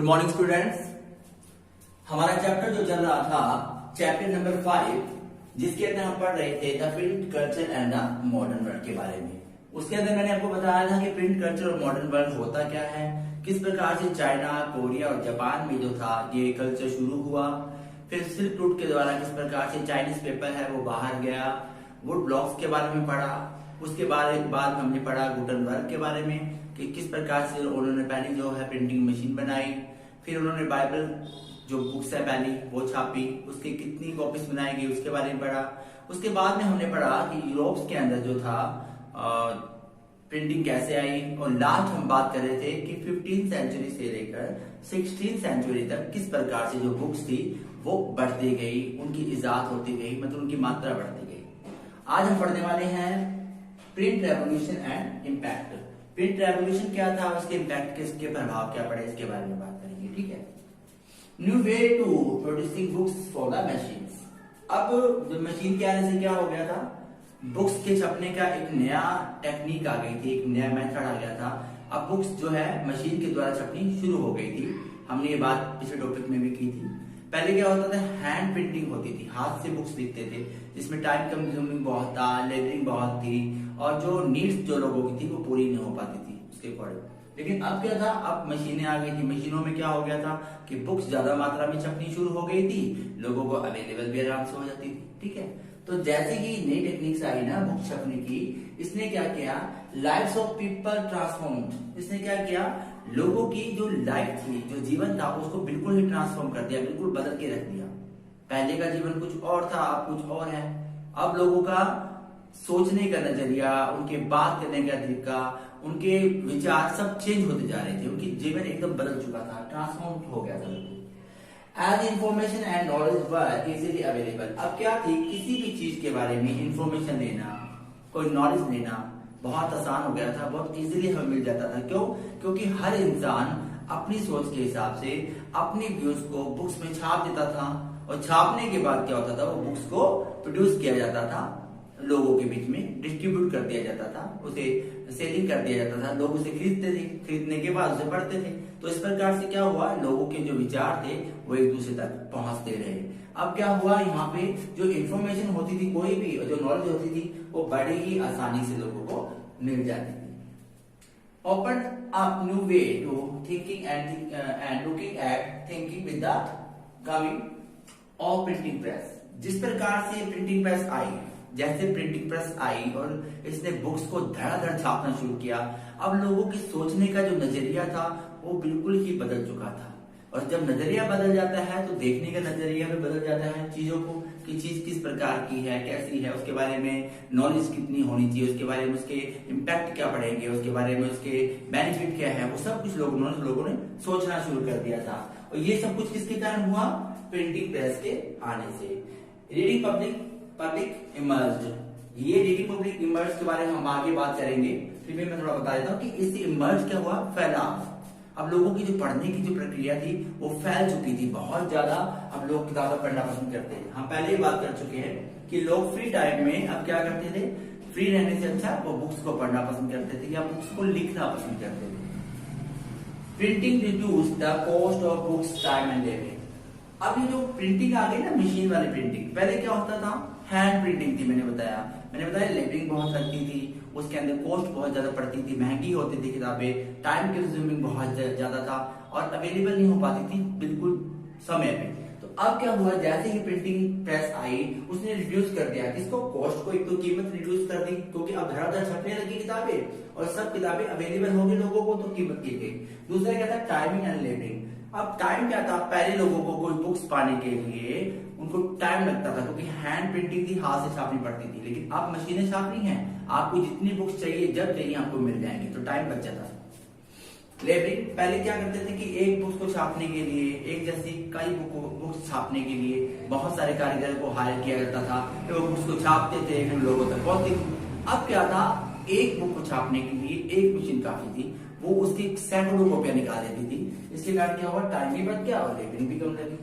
Morning students. हमारा chapter जो चल रहा था चैप्टर नंबर 5, जिसके अंदर हम पढ़ रहे थे the print culture and the modern world के बारे में। उसके अंदर मैंने आपको बताया था कि प्रिंट कल्चर और मॉडर्न वर्ल्ड होता क्या है, किस प्रकार से चाइना, कोरिया और जापान में जो था ये कल्चर शुरू हुआ, फिर सिल्क रूट के द्वारा किस प्रकार से चाइनीज पेपर है वो बाहर गया, वुड ब्लॉक्स के बारे में पढ़ा। उसके बाद हमने पढ़ा गुटेनबर्ग के बारे में कि किस प्रकार से उन्होंने पहली जो है प्रिंटिंग मशीन बनाई। फिर उन्होंने बाइबल जो बुक्स है पहली वो छापी, उसकी कितनी कॉपीज बनाई गई उसके बारे में पढ़ा। उसके बाद में हमने पढ़ा कि यूरोप के अंदर जो था प्रिंटिंग कैसे आई, और लास्ट हम बात कर रहे थे कि 15th सेंचुरी से लेकर 16th सेंचुरी तक किस प्रकार से जो बुक्स थी वो बढ़ती गई, उनकी इजाद होती गई, मतलब उनकी मात्रा बढ़ती गई। आज हम पढ़ने वाले हैं print revolution and impact. Print revolution क्या था, उसके इम्पैक्ट किसके प्रभाव क्या पड़े, इसके बारे में बात करेंगे। ठीक है। New way to producing books for the machines. अब जो मशीन के आने से क्या हो गया था, बुक्स के छपने का एक नया टेक्निक आ गई थी, एक नया मेथड आ गया था। अब बुक्स जो है मशीन के द्वारा छपनी शुरू हो गई थी। हमने ये बात पिछले टॉपिक में भी की थी। पहले क्या होता था, हैंड प्रिंटिंग होती थी, हाथ से बुक्स लिखते थे, जिसमें टाइम कंज्यूमिंग बहुत था, लेबरिंग बहुत थी, और जो नीड्स जो लोगों की थी वो पूरी नहीं हो पाती थी उसके अकॉर्डिंग। लेकिन अब क्या था, अब मशीनें आ गई थी। मशीनों में क्या हो गया था कि बुक्स ज्यादा मात्रा में छपनी शुरू हो गई थी, लोगों को अवेलेबल भी आराम से हो जाती थी। ठीक है। तो जैसे ही नई टेक्निक्स आई ना बुक छपने की, इसने क्या किया, लाइव्स ऑफ पीपल ट्रांसफॉर्म्ड। इसने क्या किया, लोगों की जो लाइफ थी, जो जीवन था, उसको बिल्कुल ही ट्रांसफॉर्म कर दिया, बिल्कुल बदल के रख दिया। पहले का जीवन कुछ और था, अब कुछ और है। अब लोगों का सोचने का नजरिया, उनके बात करने का तरीका, उनके विचार सब चेंज होते जा रहे थे। उनकी जीवन एकदम बदल चुका था, ट्रांसफॉर्म हो गया था। As information and knowledge were easily available. अब क्या थी, किसी भी चीज के बारे में इंफॉर्मेशन लेना, कोई नॉलेज लेना बहुत आसान हो गया था, बहुत इजीली हमें मिल जाता था। क्यों? क्योंकि हर इंसान अपनी सोच के हिसाब से अपने व्यूज को बुक्स में छाप देता था, और छापने के बाद क्या होता था, वो बुक्स को प्रोड्यूस किया जाता था, लोगों के बीच में डिस्ट्रीब्यूट कर दिया जाता था, उसे सेलिंग कर दिया जाता था, लोग उसे खरीदते थे, खरीदने के बाद उसे पढ़ते थे। तो इस प्रकार से क्या हुआ, लोगों के जो विचार थे वो एक दूसरे तक पहुंचते रहे। अब क्या हुआ, यहाँ पे जो इंफॉर्मेशन होती थी, कोई भी जो नॉलेज होती थी, वो बड़ी ही आसानी से लोगों को मिल जाती थी। Open up new way to thinking and looking at thinking with the coming of printing press. जिस प्रकार से प्रिंटिंग प्रेस आई, जैसे प्रिंटिंग प्रेस आई और इसने बुक्स को धड़ाधड़ छापना शुरू किया, अब लोगों की सोचने का जो नजरिया था वो बिल्कुल ही बदल चुका था। और जब नजरिया बदल जाता है तो देखने का नजरिया भी बदल जाता है चीजों को, कि चीज किस प्रकार की है, कैसी है, उसके बारे में नॉलेज कितनी होनी चाहिए, उसके बारे में उसके इम्पैक्ट क्या पड़ेंगे, उसके बारे में उसके बेनिफिट क्या है, वो सब कुछ लोगों ने सोचना शुरू कर दिया था। और ये सब कुछ किसके कारण हुआ, प्रिंटिंग प्रेस के आने से। Reading public emerged. ये रीडिंग पब्लिक इमर्ज के बारे में हम आगे बात करेंगे, फिर भी मैं थोड़ा बता देता हूँ कि इससे इमर्ज क्या हुआ, फैलाव। अब लोगों की जो पढ़ने की जो प्रक्रिया थी वो फैल चुकी थी बहुत ज्यादा। अब लोग किताबें पढ़ना पसंद करते थे। हम पहले ही बात कर चुके हैं कि लोग फ्री टाइम में अब क्या करते थे, फ्री रहने से अच्छा वो बुक्स को पढ़ना पसंद करते थे या बुक्स को लिखना पसंद करते थे। Printing reduce the cost of books, time and labour. अब ये जो प्रिंटिंग आ गई ना, मशीन वाली प्रिंटिंग, पहले क्या होता था, हैंड प्रिंटिंग थी। मैंने बताया लेबरिंग बहुत लगती थी, उसके अंदर कॉस्ट बहुत ज्यादा पड़ती थी, महंगी होती थी किताबें, टाइम कंज्यूमिंग बहुत ज्यादा था, और अवेलेबल नहीं हो पाती थी बिल्कुल समय पे। तो अब क्या हुआ, जैसे ही प्रिंटिंग प्रेस आई उसने रिड्यूस कर दिया किसको, कॉस्ट को। एक तो कीमत रिड्यूस कर दी, क्योंकि अब धड़ाधड़ छपने लगी किताबें और सब किताबें अवेलेबल हो गई लोगों को, तो कीमत की गई। दूसरा क्या था, टाइमिंग एंड लेबरिंग। अब टाइम क्या था, पहले लोगों को कोई बुक्स पाने के लिए उनको टाइम लगता था, क्योंकि हैंड प्रिंटिंग थी, हाथ से छापनी पड़ती थी। लेकिन अब मशीनें छाप रही हैं, आपको जितनी बुक्स चाहिए जब चाहिए आपको मिल जाएंगे, तो टाइम बच जाता है। लेबरिंग, पहले क्या करते थे कि एक बुक्स को छापने के लिए, एक जैसी कई बुक्स छापने के लिए बहुत सारे कारीगर को हायर किया जाता था, तो वो बुक्स को छापते थे, फिर लोगों तक पहुंचती थी। अब क्या था, एक बुक को छापने के लिए एक मशीन काफी थी, वो उसकी सैकड़ों कॉपियां निकाल देती थी। इसके कारण क्या हुआ, टाइम भी बच गया और लेबरिंग भी कम लगी।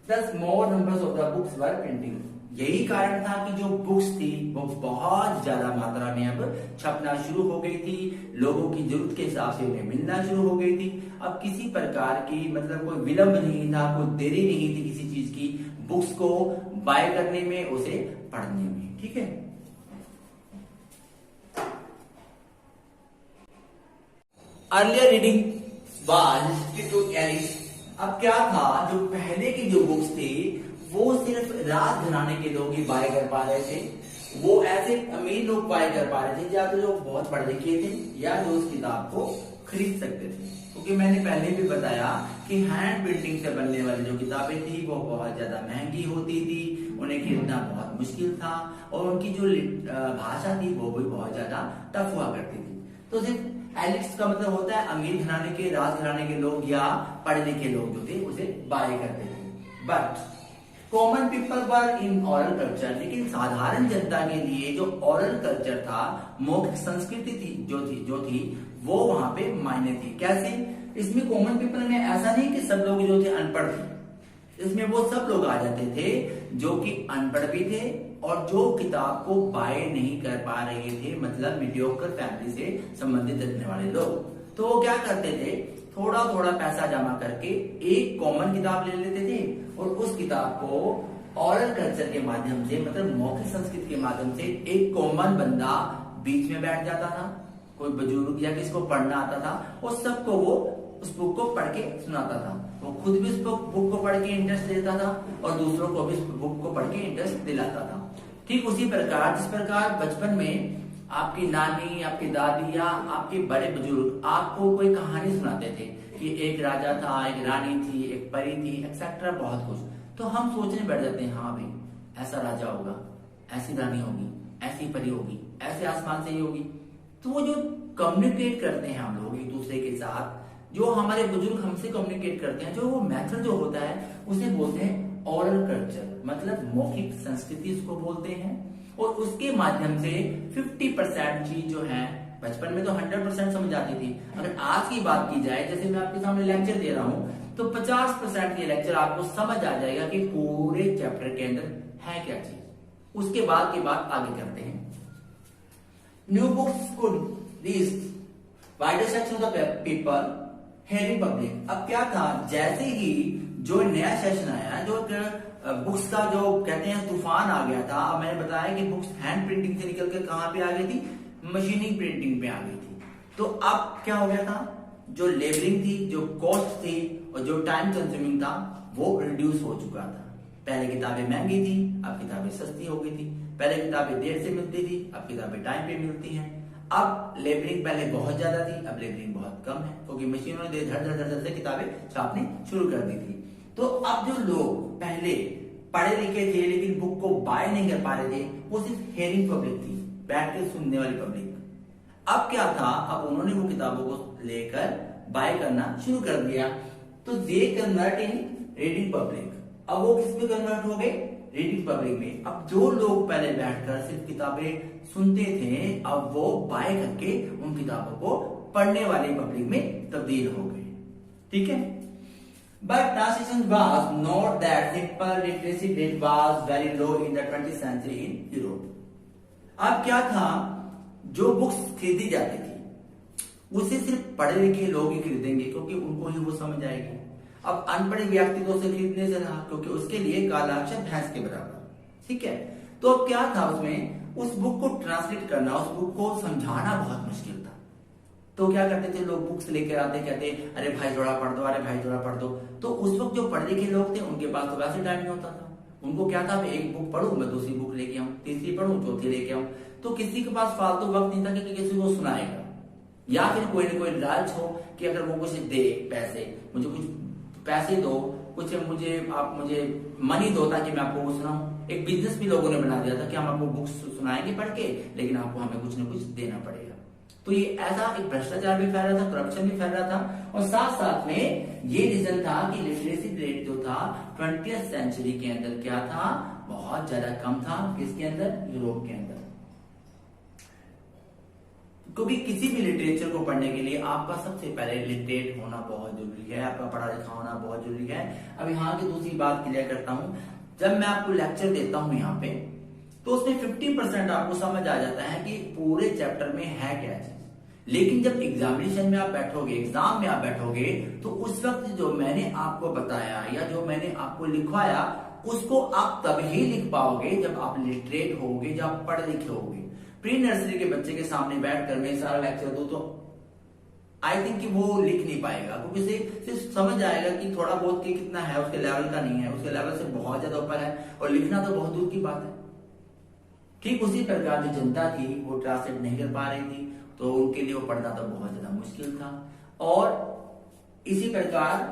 Thus more numbers of the books were printing. यही कारण था कि जो बुक्स थी वो बहुत ज्यादा मात्रा में अब छपना शुरू हो गई थी, लोगों की जरूरत के हिसाब से उन्हें मिलना शुरू हो गई थी। अब किसी प्रकार की मतलब कोई विलंब नहीं था, कोई देरी नहीं थी किसी चीज की बुक्स को बाय करने में, उसे पढ़ने में। ठीक है, earlier reading was to elites. अब क्या था, जो पहले की जो बुक्स थी वो सिर्फ राज घराने के लोग ही बाय कर पा रहे थे, वो ऐसे अमीर लोग बाय कर पा रहे थे, या तो जो बहुत पढ़े लिखे थे या जो उस किताब को खरीद सकते थे। क्योंकि मैंने पहले भी बताया कि हैंड प्रिंटिंग से बनने वाली जो किताबें थी वो बहुत ज्यादा महंगी होती थी, उन्हें खरीदना बहुत मुश्किल था, और उनकी जो भाषा थी वो भी बहुत ज्यादा टफ हुआ करती थी। तो सिर्फ एलिट्स का मतलब होता है अमीर घराने के, राज घराने के लोग या पढ़े लिखे लोग जो थे उसे बाय करते थे। But common people were in oral culture, लेकिन साधारण जनता के लिए जो ओरल कल्चर था, मौखिक संस्कृति थी जो थी वो वहां पे मायने थी। कैसे? इसमें कॉमन पीपल में ऐसा नहीं कि सब लोग जो थे अनपढ़ थे, इसमें वो सब लोग आ जाते थे जो कि अनपढ़ भी थे और जो किताब को बाय नहीं कर पा रहे थे, मतलब मीडियोकर फैमिली से संबंधित रखने वाले लोग। तो वो क्या करते थे, थोड़ा थोड़ा पैसा जमा करके एक कॉमन किताब ले लेते थे और उस किताब को ओरल कल्चर के माध्यम से, मतलब मौखिक संस्कृति के माध्यम से, एक कॉमन बंदा बीच में बैठ जाता था, कोई बुजुर्ग या किसको पढ़ना आता था, और सबको वो उस बुक को पढ़ के सुनाता था। वो खुद भी उस बुक को पढ़ के इंटरेस्ट लेता था और दूसरों को भी उस बुक को पढ़ के इंटरेस्ट दिलाता था। ठीक उसी प्रकार जिस प्रकार बचपन में आपकी नानी, आपकी दादी या आपके बड़े बुजुर्ग आपको कोई कहानी सुनाते थे कि एक राजा था, एक रानी थी, एक परी थी, एक्सेट्रा बहुत कुछ, तो हम सोचने बैठ जाते हैं, हाँ भाई ऐसा राजा होगा, ऐसी रानी होगी, ऐसी परी होगी, ऐसे आसमान से ही होगी। तो वो जो कम्युनिकेट करते हैं हम लोग एक दूसरे के साथ, जो हमारे बुजुर्ग हमसे कम्युनिकेट करते हैं, जो वो मेथड जो होता है उसे बोलते हैं ओरल कल्चर, मतलब मौखिक संस्कृति उसको बोलते हैं। और उसके माध्यम से 50% चीज जो है, बचपन में तो 100% समझ आती थी, अगर आज की बात की जाए, जैसे मैं आपके सामने लेक्चर दे रहा हूं तो 50% ये लेक्चर आपको समझ आ जाएगा कि पूरे चैप्टर के अंदर है क्या चीज। उसके बाद की बात आगे करते हैं। New books could reach wider section of the people hearing public. अब क्या था, जैसे ही जो नया सेशन आया, जो बुक्स का जो कहते हैं तूफान आ गया था। अब मैंने बताया कि बुक्स हैंड प्रिंटिंग से निकल कर कहां पे आ गई थी, मशीनिंग प्रिंटिंग पे आ गई थी। तो अब क्या हो गया था, जो लेबरिंग थी, जो कॉस्ट थी और जो टाइम कंज्यूमिंग था वो रिड्यूस हो चुका था। पहले किताबें महंगी थी, अब किताबें सस्ती हो गई थी। पहले किताबें देर से मिलती थी, अब किताबें टाइम पे मिलती हैं। अब लेबरिंग पहले बहुत ज्यादा थी, अब लेबरिंग बहुत कम है, क्योंकि मशीनों ने धड़ धड़ धड़ से किताबें छापनी शुरू कर दी थी। तो अब जो लोग पहले पढ़े लिखे थे लेकिन बुक को बाय नहीं कर पा रहे थे, वो सिर्फ हेयरिंग पब्लिक थी, बैठ के सुनने वाली पब्लिक। अब क्या था, अब उन्होंने वो किताबों को लेकर बाय करना शुरू कर दिया। तो they convert in reading public. अब वो किस में कन्वर्ट हो गए, रीडिंग पब्लिक में। अब जो लोग पहले बैठकर सिर्फ किताबें सुनते थे, अब वो बाय करके उन किताबों को पढ़ने वाली पब्लिक में तब्दील हो गए। ठीक है, but translation was not that simple. Literacy rate was very low in the 20th century in Europe. अब क्या था, जो बुक्स खरीदी जाती थी उसे सिर्फ पढ़े लिखे लोग ही खरीदेंगे, क्योंकि उनको ही वो समझ आएगी। अब अनपढ़ व्यक्ति तो उसे खरीदने से रहा, क्योंकि उसके लिए कालाक्षर भैंस के बराबर। ठीक है, तो अब क्या था, उसमें उस बुक को ट्रांसलेट करना, उस बुक को समझाना बहुत मुश्किल था। तो क्या करते थे लोग, बुक्स लेकर आते, कहते अरे भाई थोड़ा पढ़ दो, अरे भाई थोड़ा पढ़ दो। तो उस वक्त जो पढ़े लिखे लोग थे उनके पास तो वैसे टाइम नहीं होता था। उनको क्या था, मैं एक बुक पढ़ूं, मैं दूसरी बुक लेके आऊं, तीसरी पढ़ूं, चौथी लेके आऊं। तो किसी के पास फालतू वक्त नहीं था कि किसी को सुनाएगा, या फिर कोई ना कोई लालच हो कि अगर वो कुछ दे, पैसे, मुझे कुछ पैसे दो, कुछ आप मुझे मनी दो ताकि मैं आपको सुनाऊं। एक बिजनेस भी लोगों ने बना दिया था कि हम आपको बुक्स सुनाएंगे पढ़ के, लेकिन आपको हमें कुछ ना कुछ देना पड़ेगा। तो ये ऐसा एक भ्रष्टाचार भी फैल रहा था, करप्शन भी फैल रहा था, और साथ साथ में ये रीजन था कि लिटरेसी रेट जो था 20th सेंचुरी के अंदर क्या था, बहुत ज्यादा कम था। किसके अंदर, यूरोप के अंदर। क्योंकि किसी भी लिटरेचर को पढ़ने के लिए आपका सबसे पहले लिटरेट होना बहुत जरूरी है, आपका पढ़ा लिखा होना बहुत जरूरी है। अब यहाँ की दूसरी बात क्लियर करता हूँ, जब मैं आपको लेक्चर देता हूं यहाँ पे, तो उसमें 50% आपको समझ आ जाता है कि पूरे चैप्टर में है क्या चीज। लेकिन जब एग्जामिनेशन में आप बैठोगे, एग्जाम में आप बैठोगे, तो उस वक्त जो मैंने आपको बताया या जो मैंने आपको लिखवाया, उसको आप तभी लिख पाओगे जब आप लिटरेट होगे, जब आप पढ़े लिखे होगे। प्री नर्सरी के बच्चे के सामने बैठकर मैं सारा लेक्चर दूं तो आई थिंक कि वो लिख नहीं पाएगा, क्योंकि उसे सिर्फ समझ आएगा कि थोड़ा बहुत कि कितना है, उसके लेवल का नहीं है, उसके लेवल से बहुत ज्यादा ऊपर है, और लिखना तो बहुत दूर की बात है। ठीक उसी प्रकार जो जनता थी वो ट्रांसलेट नहीं कर पा रही थी, तो उनके लिए वो पढ़ना तो बहुत ज्यादा मुश्किल था। और इसी प्रकार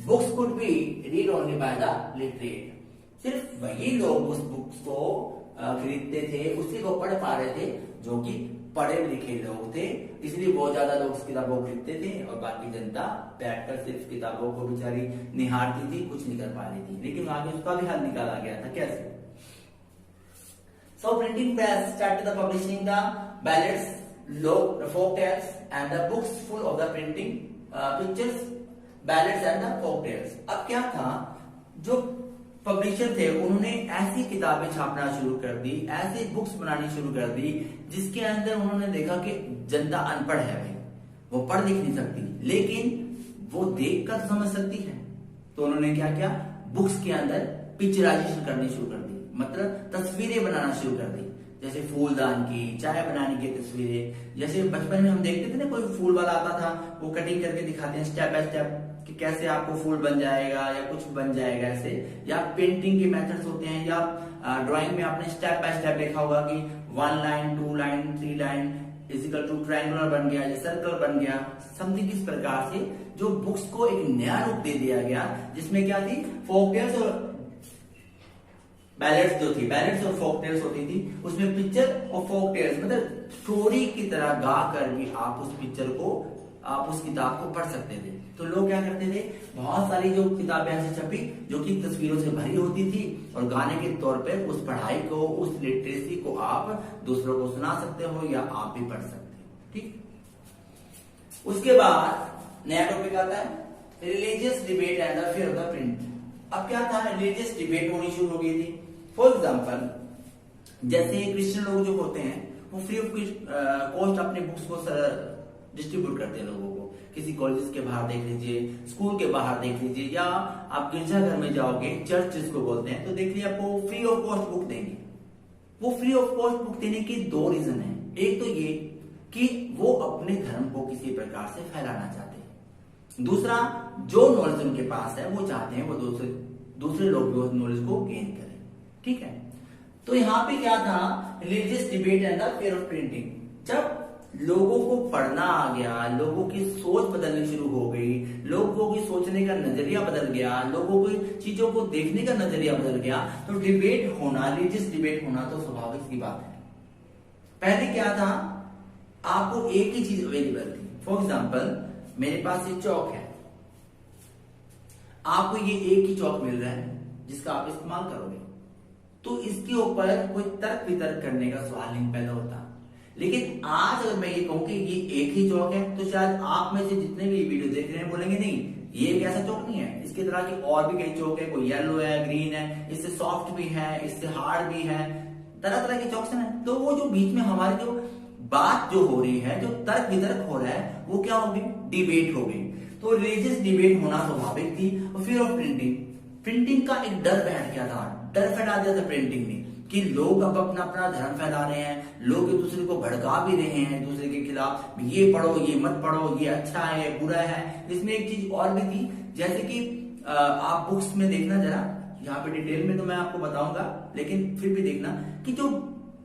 books could be read only by the literate. सिर्फ वही लोग उस बुक्स को खरीदते थे, उसी को पढ़ पा रहे थे जो कि पढ़े लिखे लोग थे, इसलिए बहुत ज्यादा लोग इस किताबों को खरीदते थे, और बाकी जनता बैठकर सिर्फ किताबों को बेचारी निहारती थी, कुछ नहीं कर पा रही थी। लेकिन आगे उसका भी हल निकाला गया था। कैसे? So printing press started the publishing the ballads, folk tales and the books full of the printing pictures, ballads and the folk tales। अब क्या था, जो पब्लिशर थे उन्होंने ऐसी किताबें छापना शुरू कर दी, ऐसी बुक्स बनानी शुरू कर दी जिसके अंदर उन्होंने देखा कि जनता अनपढ़ है भाई, वो पढ़ लिख नहीं सकती, लेकिन वो देख कर समझ सकती है। तो उन्होंने क्या किया, बुक्स के अंदर पिक्चराइजेशन करनी शुरू कर दी, मतलब तस्वीरें बनाना शुरू कर दी। जैसे फूलदान की, चाय बनाने की तस्वीरें। जैसे बचपन में हम देखते थे ना, कोई फूल वाला आता था, वो कटिंग करके दिखाते हैं स्टेप बाय स्टेप कि कैसे आपको फूल बन जाएगा या कुछ बन जाएगा ऐसे। या पेंटिंग के मेथड्स होते हैं, या ड्राइंग में आपने स्टेप बाय स्टेप देखा होगा कि 1 लाइन 2 लाइन 3 लाइन इजिकल टू ट्रायंगुलर बन गया या सर्कल बन गया, समथिंग। इस प्रकार से जो बुक्स को एक नया रूप दे दिया गया, जिसमें क्या थी, फोक टेल्स और बैलेट्स जो थी, बैलेट्स और फोक टेल्स होती थी, उसमें पिक्चर और फोक टेल्स मतलब स्टोरी की तरह गा कर भी आप उस पिक्चर को, आप उस किताब को पढ़ सकते थे। तो लोग क्या करते थे, बहुत सारी जो किताबें ऐसी छपी जो कि तस्वीरों से भरी होती थी, और गाने के तौर पर उस पढ़ाई को, उस लिटरेसी को आप दूसरों को सुना सकते हो या आप भी पढ़ सकते हो। ठीक। उसके बाद नया टॉपिक आता है religious debate and the fear of the print. अब क्या था, रिलीजियस डिबेट होनी शुरू हो गई थी। फॉर एग्जाम्पल, जैसे क्रिश्चियन लोग जो होते हैं वो फ्री ऑफ कॉस्ट अपने बुक्स को डिस्ट्रीब्यूट करते हैं लोगों को। किसी कॉलेज के बाहर देख लीजिए, स्कूल के बाहर देख लीजिए, या आप गिरजाघर में जाओगे, चर्च जिसको बोलते हैं, तो देखिए आपको फ्री ऑफ कॉस्ट बुक देंगे। वो फ्री ऑफ कॉस्ट बुक देने के 2 रीजन है। एक तो ये कि वो अपने धर्म को किसी प्रकार से फैलाना चाहते हैं, दूसरा जो नॉलेज उनके पास है वो चाहते हैं वो दूसरे लोग भी उस नॉलेज को गेन करें। ठीक है। तो यहाँ पे क्या था, religious debate and the fear of printing. जब लोगों को पढ़ना आ गया, लोगों की सोच बदलनी शुरू हो गई, लोगों की सोचने का नजरिया बदल गया, लोगों की चीजों को देखने का नजरिया बदल गया, तो डिबेट होना, रिलीजियस डिबेट होना तो स्वाभाविक सी बात है। पहले क्या था, आपको एक ही चीज अवेलेबल थी। फॉर एग्जाम्पल, मेरे पास ये चौक है, आपको ये एक ही चौक मिल रहा है जिसका आप इस्तेमाल करोगे, तो इसके ऊपर कोई तर्क वितर्क करने का सवाल नहीं पैदा होता। लेकिन आज अगर मैं ये कहूं कि ये एक ही चौक है, तो शायद आप में से जितने भी वीडियो देख रहे हैं बोलेंगे नहीं, ये एक ऐसा चौक नहीं है, इसकी तरह की और भी कई चौक है, कोई येलो है, ग्रीन है, इससे सॉफ्ट भी है, इससे हार्ड भी है, तरह तरह के चौक्स हैं। तो वो जो बीच में हमारी जो बात जो हो रही है, जो तर्क वितर्क हो रहा है, वो क्या होगी, डिबेट हो गई। तो रिलीजियस डिबेट होना स्वाभाविक थी। और फिर ऑफ प्रिंटिंग, प्रिंटिंग का एक डर बैठ गया था, डर फैला दिया था प्रिंटिंग ने कि लोग अब अपना अपना धर्म फैला रहे हैं, लोग एक दूसरे को भड़का भी रहे हैं दूसरे के खिलाफ, ये पढ़ो, ये मत पढ़ो, ये अच्छा है, बुरा है। इसमें एक चीज और भी थी, जैसे कि आप बुक्स में देखना, जरा यहाँ पे डिटेल में तो मैं आपको बताऊंगा, लेकिन फिर भी देखना कि जो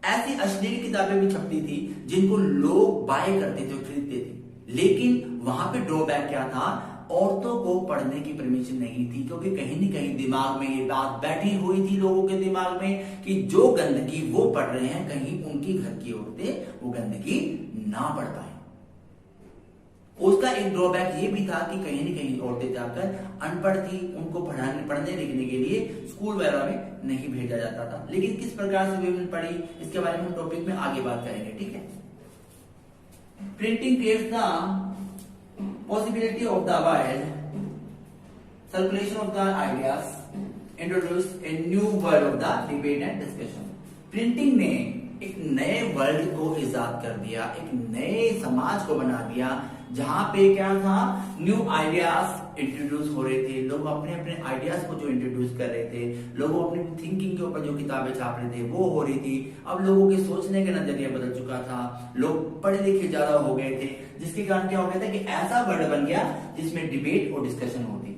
ऐसी अश्लील किताबें भी छपती थी जिनको लोग बाय करते थे, खरीदते थे, लेकिन वहां पे ड्रॉबैक क्या था, औरतों को पढ़ने की परमिशन नहीं थी, क्योंकि कहीं न कहीं दिमाग में ये बात बैठी हुई थी लोगों के दिमाग में कि जो गंदगी वो पढ़ रहे हैं, कहीं उनकी घर की औरतें वो गंदगी ना पढ़ पाए। उसका एक ड्रॉबैक ये भी था कि कहीं न कहीं औरतें जाकर अनपढ़ थी, उनको पढ़ने लिखने के लिए स्कूल वगैरह में नहीं भेजा जाता था। लेकिन किस प्रकार से वीमेन पढ़ी, इसके बारे में हम टॉपिक में आगे बात करेंगे। ठीक है। Printing creates the possibility of the wide circulation of the ideas introduce a new world of the debate and discussion. Printing ने एक नए वर्ल्ड को इजाद कर दिया, एक नए समाज को बना दिया, जहां पे क्या था, न्यू आइडियाज इंट्रोड्यूस हो रहे थे। लोग अपने अपने आइडियाज को जो इंट्रोड्यूस कर रहे थे, लोग अपनी थिंकिंग के ऊपर जो किताबें छाप रहे थे वो हो रही थी। अब लोगों के सोचने का नजरिया बदल चुका था, लोग पढ़े लिखे ज्यादा हो गए थे, जिसके कारण क्या हो गया था कि ऐसा वर्ल्ड बन गया जिसमें डिबेट और डिस्कशन होती थी।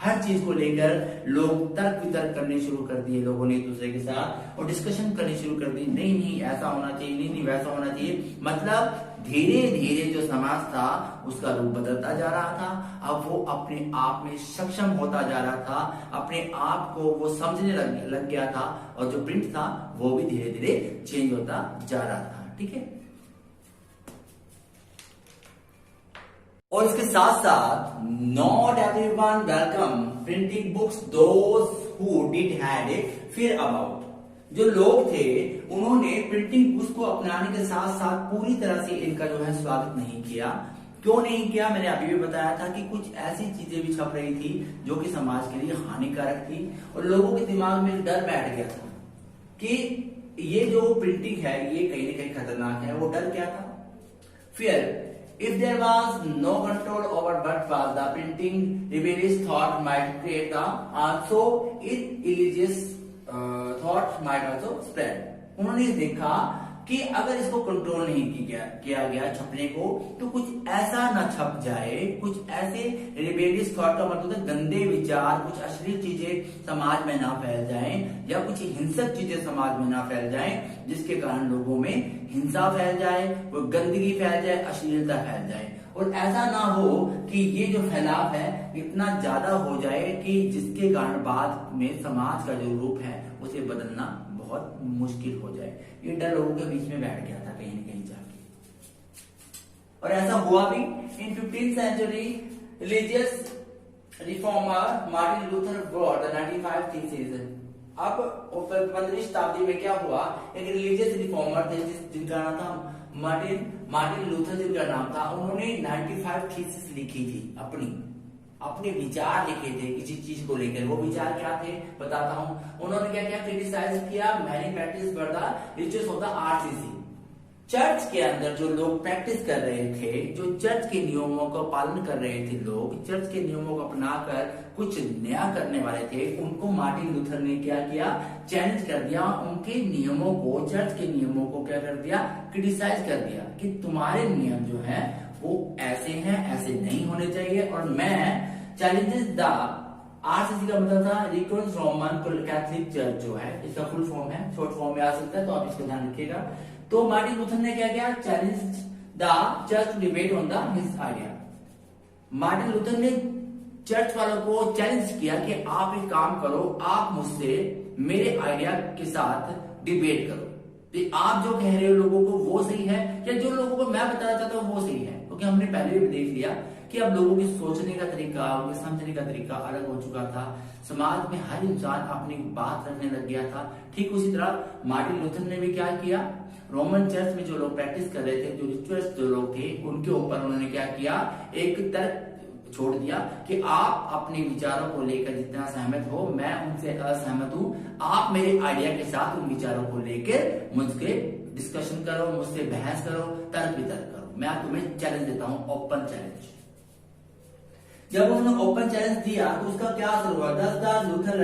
हर चीज को लेकर लोग तर्क वितर्क करने शुरू कर दिए लोगों ने एक दूसरे के साथ, और डिस्कशन करनी शुरू कर दी, नहीं नहीं ऐसा होना चाहिए, नहीं नहीं वैसा होना चाहिए। मतलब धीरे धीरे जो समाज था उसका रूप बदलता जा रहा था। अब वो अपने आप में सक्षम होता जा रहा था, अपने आप को वो समझने लग गया था, और जो प्रिंट था वो भी धीरे धीरे चेंज होता जा रहा था। ठीक है, और इसके साथ साथ not everyone welcome printing books, those who did had a fear about. जो लोग थे उन्होंने प्रिंटिंग बुक्स को अपनाने के साथ साथ पूरी तरह से इनका जो है स्वागत नहीं किया। क्यों नहीं किया, मैंने अभी भी बताया था कि कुछ ऐसी चीजें भी छप रही थी जो कि समाज के लिए हानिकारक थी, और लोगों के दिमाग में डर बैठ गया था कि ये जो प्रिंटिंग है ये कहीं ना कहीं खतरनाक है। वो डर क्या था, fear. If there was no control over what was the printing, rebellious thought might create the also irreligious thought might also spread। उन्होंने देखा कि अगर इसको कंट्रोल नहीं किया गया छपने को, तो कुछ ऐसा ना छप जाए, कुछ ऐसे रिबेलियस थॉट का मतलब है गंदे विचार, कुछ अश्लील चीजें समाज में ना फैल जाएं, या कुछ हिंसक चीजें समाज में ना फैल जाएं, जिसके कारण लोगों में हिंसा फैल जाए, वो गंदगी फैल जाए, अश्लीलता फैल जाए। और ऐसा ना हो कि ये जो फैलाव है इतना ज्यादा हो जाए कि जिसके कारण बाद में समाज का जो रूप है उसे बदलना बहुत मुश्किल हो जाए। ये डर लोगों के बीच में बैठ गया था कहीं न कहीं जाके, और ऐसा हुआ भी। In 15th century religious reformer Martin Luther brought the 95 thesis. अब 15वीं शताब्दी में क्या हुआ, एक रिलीजियस रिफॉर्मर थे जिनका नाम था मार्टिन लूथर, जिनका नाम था, उन्होंने 95 थीसिस लिखी थी, अपने विचार लिखे थे किसी चीज को लेकर। वो विचार क्या थे बताता हूं। उन्होंने क्या क्या क्रिटिसाइज किया, many practice for the rituals of the RCC. Church के अंदर जो लोग प्रैक्टिस कर रहे थे, जो चर्च के नियमों का पालन कर रहे थे, लोग चर्च के नियमों को अपनाकर कुछ नया करने वाले थे, उनको मार्टिन लूथर ने क्या किया, चैलेंज कर दिया। उनके नियमों को, चर्च के नियमों को क्या कर दिया, क्रिटिसाइज कर दिया कि तुम्हारे नियम जो है वो ऐसे हैं, ऐसे नहीं होने चाहिए, और मैं चैलेंजेस द आरसीसी का मतलब था रिकॉर्ड रोमन कैथोलिक चर्च जो है, इसका फुल फॉर्म है, शॉर्ट फॉर्म में आ सकता है, तो आप इसका ध्यान रखिएगा। तो मार्टिन लूथर ने क्या किया, challenge the church debate on the his idea. Martin Luther ने चर्च वालों को चैलेंज किया कि आप एक काम करो, आप मुझसे मेरे आइडिया के साथ डिबेट करो, तो आप जो कह रहे हो लोगों को वो सही है, या जो लोगों को मैं बताना चाहता हूँ वो सही है। क्योंकि हमने पहले भी देख लिया कि अब लोगों के सोचने का तरीका, उनके समझने का तरीका अलग हो चुका था। समाज में हर इंसान अपनी बात रखने लग गया था। ठीक उसी तरह मार्टिन लूथर ने भी क्या किया, रोमन चर्च में जो लोग प्रैक्टिस कर रहे थे, जो रिचुअल्स जो लोग थे, उनके ऊपर उन्होंने क्या किया, एक तर्क छोड़ दिया कि आप अपने विचारों को लेकर जितना सहमत हो, मैं उनसे असहमत हूं, आप मेरे आइडिया के साथ उन विचारों को लेकर मुझसे डिस्कशन करो, मुझसे बहस करो, तर्क वितर्क करो, मैं तुम्हें चैलेंज देता हूं, ओपन चैलेंज। जब उन्होंने ओपन चैलेंज दिया तो उसका क्या असर हुआ, the Luther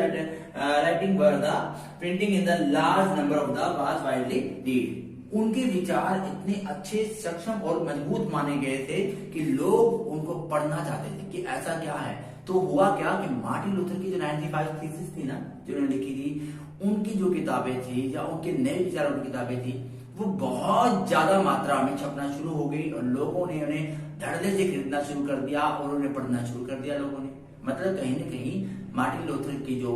writing were the printing in the large number of the was widely read. उनके विचार इतने अच्छे, सक्षम और मजबूत माने गए थे कि लोग उनको पढ़ना चाहते थे कि ऐसा क्या है। तो हुआ क्या कि मार्टिन लूथर की जो 95 थीसिस थी ना, जो उन्होंने लिखी थी, उनकी जो किताबें थी या उनके नए विचारों की किताबें थी, वो बहुत ज्यादा मात्रा में छपना शुरू हो गई, और लोगों ने उन्हें धड़ल्ले से खरीदना शुरू कर दिया और उन्हें पढ़ना शुरू कर दिया लोगों ने। मतलब कहीं ना कहीं मार्टिन लूथर की जो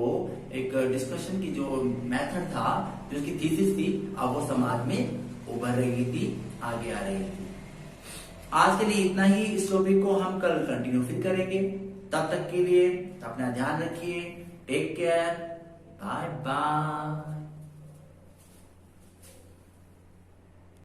एक डिस्कशन की जो मेथड था, जो उसकी थीसिस थी, अब वो समाज में उभर रही थी, आगे आ रही थी। आज के लिए इतना ही। इस टॉपिक को हम कल कंटिन्यू फिर करेंगे। तब तक के लिए अपना ध्यान रखिए। Take care, bye bye.